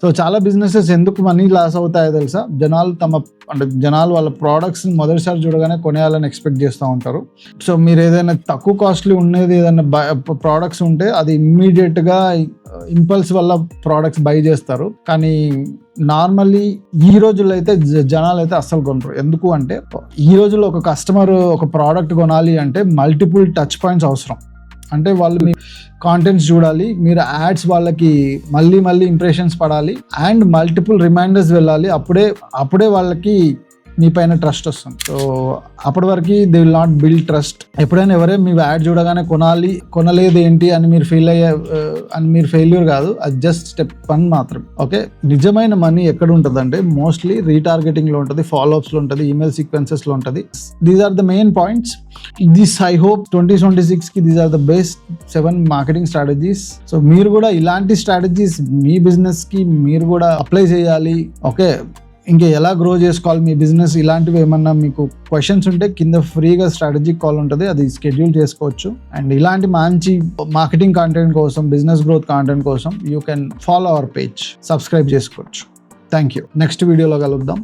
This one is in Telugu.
సో చాలా బిజినెసెస్ ఎందుకు మనీ లాస్ అవుతాయో తెలుసా? జనాలు వాళ్ళ ప్రోడక్ట్స్ మొదటిసారి చూడగానే కొనేయాలని ఎక్స్పెక్ట్ చేస్తూ ఉంటారు. సో మీరు ఏదైనా తక్కువ కాస్ట్లీ ఉండేది ఏదైనా ప్రోడక్ట్స్ ఉంటే అది ఇమ్మీడియట్గా ఇంపల్స్ వల్ల ప్రోడక్ట్స్ బై చేస్తారు. కానీ నార్మల్లీ ఈ రోజుల్లో అయితే జనాలు అయితే అస్సలు కొనరు. ఎందుకు అంటే ఈ రోజుల్లో ఒక కస్టమర్ ఒక ప్రోడక్ట్ కొనాలి అంటే మల్టిపుల్ టచ్ పాయింట్స్ అవసరం. అంటే వాళ్ళు మీ కాంటెంట్స్ చూడాలి, మీరు యాడ్స్ వాళ్ళకి మళ్ళీ ఇంప్రెషన్స్ పడాలి, అండ్ మల్టిపుల్ రిమైండర్స్ వెళ్ళాలి. అప్పుడే వాళ్ళకి మీ పైన ట్రస్ట్ వస్తుంది. సో అప్పటి వరకు they will not build trust. ఎప్పుడైనా మీ యాడ్ చూడగానే కొనలేదు ఏంటి అని మీరు ఫెయిల్యూర్ కాదు, అది జస్ట్ స్టెప్ 1 మాత్రం. ఓకే, నిజమైన మనీ ఎక్కడ ఉంటుంది అంటే మోస్ట్లీ రీటార్గెటింగ్ లో ఉంటుంది, ఫాలోఅప్స్ లో ఉంటుంది, ఈమెయిల్ సీక్వెన్సెస్ లో ఉంటుంది. These are the main points. This I hope 2026 కి these are the best 7 marketing strategies. So మీరు కూడా ఇలాంటి స్ట్రాటజీస్ మీ బిజినెస్ కి మీరు కూడా అప్లై చేయాలి. ఓకే, ఇంకా ఎలా గ్రో చేసుకోవాలి మీ బిజినెస్, ఇలాంటివి ఏమన్నా మీకు క్వశ్చన్స్ ఉంటే కింద ఫ్రీగా స్ట్రాటజిక్ కాల్ ఉంటుంది, అది షెడ్యూల్ చేసుకోవచ్చు. అండ్ ఇలాంటి మంచి మార్కెటింగ్ కంటెంట్ కోసం, బిజినెస్ గ్రోత్ కంటెంట్ కోసం you can follow our page, subscribe చేసుకోవచ్చు. Thank you. నెక్స్ట్ వీడియోలో కలుద్దాం.